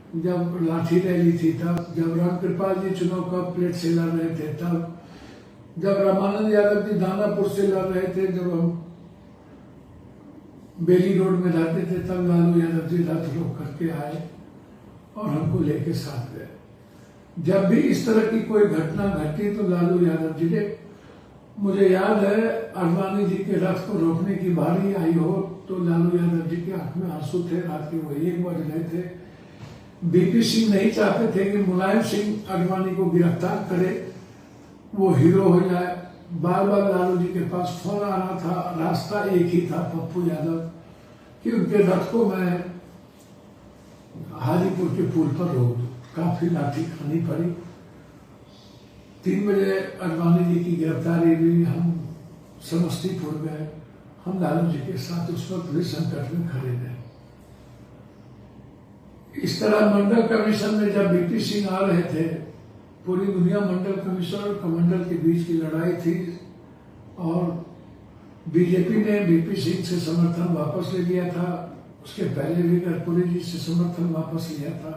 जब लाठी रैली थी तब, जब रामकृपाल जी चुनाव का प्लेट से लड़ रहे थे तब, जब रामानंद यादव जी दानापुर से लड़ रहे थे, जब हम बेली रोड में रहते थे तब लालू यादव जी रथ रोक करके आए और हमको लेके साथ गए। जब भी इस तरह की कोई घटना घटी तो लालू यादव जी ने, मुझे याद है अडवाणी जी के रथ को रोकने की बारी आई हो तो लालू यादव जी के आंख में आंसू थे। रात के वो 1 बज रहे थे। बीपी सिंह नहीं चाहते थे कि मुलायम सिंह अडवाणी को गिरफ्तार करे, वो हीरो हो जाए। बार बार लालू जी के पास फोन आ रहा था, रास्ता एक ही था पप्पू यादव, कि उनके रथ को मैं हाजीपुर के पुल पर रोक दूं। काफी लाठी खानी पड़ी। 3 बजे अडवाणी जी की गिरफ्तारी हुई। हम समस्तीपुर गए, हम लालू जी के साथ उस वक्त भी संकट में खड़े रहे। इस तरह मंडल कमीशन में जब बीपी सिंह आ रहे थे, पूरी दुनिया मंडल कमीशन और कमंडल के बीच की लड़ाई थी और बीजेपी ने बीपी सिंह से समर्थन वापस ले लिया था। उसके पहले भी कर्पूरी जी से समर्थन वापस लिया था।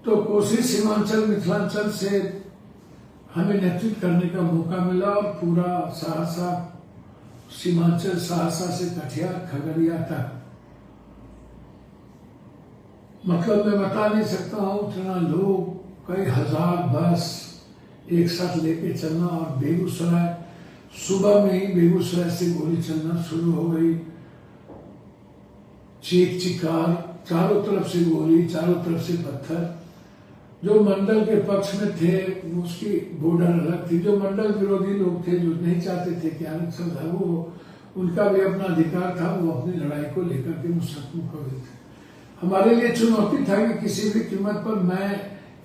तो कोसी सीमांचल मिथिलांचल से हमें नेतृत्व करने का मौका मिला और पूरा सहरसा सीमांचल, सहरसा से कटिहार खगड़िया तक, मतलब मैं बता नहीं सकता हूँ इतना लोग, कई हजार बस एक साथ लेके चलना। और बेगूसराय, सुबह में ही बेगूसराय से गोली चलना शुरू हो गई। चीख चिकार, चारों तरफ से गोली, चारों तरफ से पत्थर। जो मंडल के पक्ष में थे उसकी बॉर्डर अलग थी। जो मंडल विरोधी लोग थे, जो नहीं चाहते थे कि आरक्षण लागू हो, उनका भी अपना अधिकार था, वो अपनी लड़ाई को लेकर के मुस्तक मुकबिल थे। हमारे लिए चुनौती था कि किसी भी कीमत पर मैं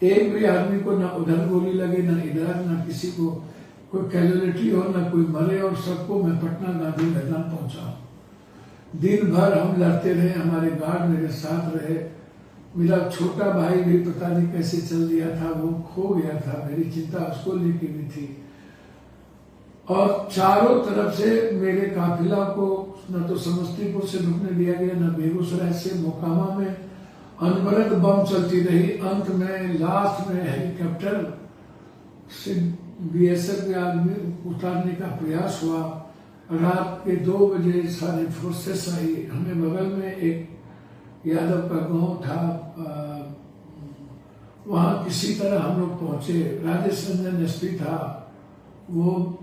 एक भी आदमी को ना उधर गोली लगे ना इधर, ना किसी को कोई कैजुअलिटी हो, ना कोई मरे, और सबको मैं पटना गांधी मैदान पहुंचा। दिन भर हम लड़ते रहे, हमारे गार्ड मेरे साथ रहे। मेरा छोटा भाई भी पता नहीं कैसे चल दिया था, वो खो गया था। मेरी चिंता उसको लेके भी थी। और चारों तरफ से मेरे काफिला को न तो समस्तीपुर से रुकने दिया गया, न बेगूसराय से। मोकामा में अनवरत बम चलती रही। अंत में लास्ट में हेलीकॉप्टर से बीएसएफ के आदमी उतारने का प्रयास हुआ। रात के 2 बजे सारी फोर्सेस आई। हमें बगल में एक यादव का गांव था, वहां किसी तरह हम लोग पहुंचे। राजेश रंजन एसपी था, वो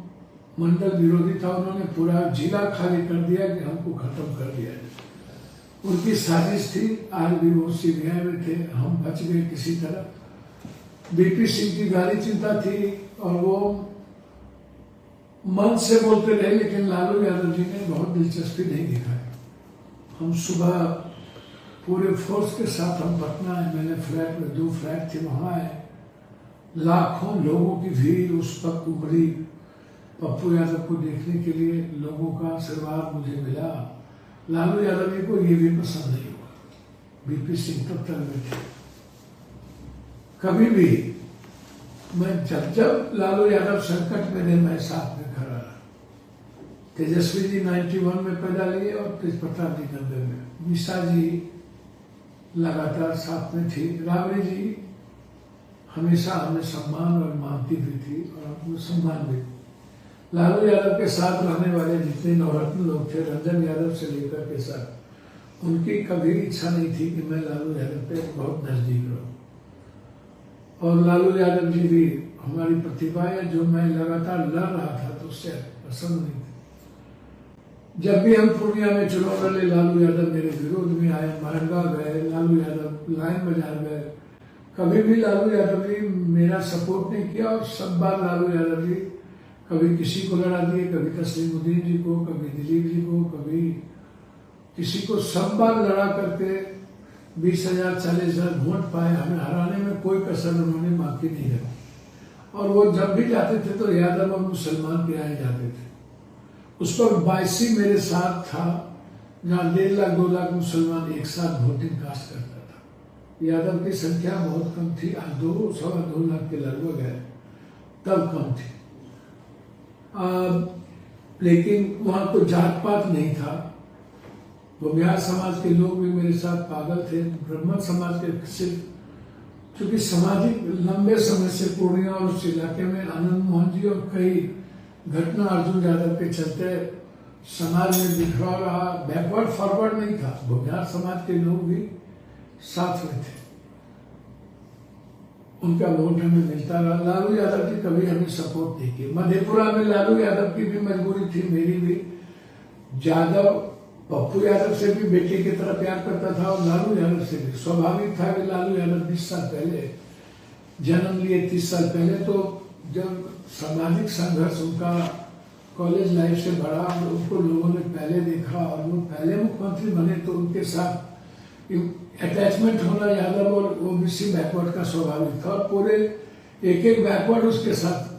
मंडल विरोधी था। उन्होंने पूरा जिला खाली कर दिया कि हमको खत्म कर दिया जाए। उनकी साजिश थी। आज भी वो सीबीआई में थे, हम बच गए किसी तरह। बीपी सिंह की गाली चिंता थी और वो मन से बोलते रहे, लेकिन लालू यादव जी ने बहुत दिलचस्पी नहीं दिखाई। हम सुबह पूरे फोर्स के साथ हम पटना एमएलए फ्लैट में, 2 फ्लैट थे, वहां आए। लाखों लोगों की भीड़ उस वक्त उमड़ी पप्पू यादव को देखने के लिए। लोगों का आशीर्वाद मुझे मिला। लालू यादव जी को ये भी पसंद नहीं हुआ। बीपी सिंह तब तक में थे। कभी भी मैं जब लालू यादव संकट में रहे, मैं साथ में खड़ा रहा। तेजस्वी जी 91 में पैदा लिए और तेज प्रताप जी 90 में। निशा जी लगातार साथ में थी। राबड़ी जी हमेशा हमें सम्मान और मानती भी थी और हमको सम्मान भी। लालू यादव के साथ रहने वाले जितने नवरत्न लोग थे, रंजन यादव से लेकर के साथ, उनकी कभी इच्छा नहीं थी कि मैं लालू यादव पे बहुत नजदीक रहूं। और लालू यादव जी भी हमारी प्रतिभा है, जो मैं लगातार लड़ रहा था तो उससे पसंद नहीं थी। जब भी हम पूर्णिया में चुनाव लड़े, लालू यादव मेरे विरोध में आए। मारंगा गए, लालू यादव लाइन बाजार गए। कभी भी लालू यादव जी मेरा सपोर्ट नहीं किया। और सब बार लालू यादव जी कभी किसी को लड़ा दिए, कभी तस्लीमुद्दीन जी को, कभी दिलीप जी को, कभी किसी को। सब बार लड़ा करके 20,000 40,000 वोट पाए। हमें हराने में कोई कसर उन्होंने बाकी नहीं रखी। और वो जब भी जाते थे तो यादव और मुसलमान के आए जाते थे। उस पर 22 मेरे साथ था, जहाँ 1.5 लाख 2 लाख मुसलमान एक साथ वोटिंग कास्ट करता था। यादव की संख्या बहुत कम थी, 2-2.25 लाख के लगभग है, तब कम थी। लेकिन वहां कोई जात पात नहीं था। भूमिहार समाज के लोग भी मेरे साथ पागल थे, ब्राह्मण समाज के सिर्फ, क्योंकि सामाजिक लंबे समय से पूर्णिया और उस इलाके में आनंद मोहन जी और कई घटना अर्जुन यादव के चलते समाज में बिखरा रहा, बैकवर्ड फॉरवर्ड नहीं था। भूमिहार समाज के लोग भी साथ में थे, उनका वोट हमें मिलता रहा। लालू यादव जी कभी हमें सपोर्ट नहीं किया। मधेपुरा में लालू यादव की भी मजबूरी थी, मेरी भी। यादव पप्पू यादव से भी बेटे की तरह प्यार करता था और लालू यादव से भी। स्वाभाविक था कि लालू यादव 20 साल पहले जन्म लिए, 30 साल पहले, तो जब सामाजिक संघर्ष उनका कॉलेज लाइफ से बढ़ा, उनको लोगों ने पहले देखा और वो पहले मुख्यमंत्री बने, तो उनके साथ अटैचमेंट होना यादव और ओबीसी बैकवर्ड का स्वाभाविक था। और पूरे एक बैकवर्ड उसके साथ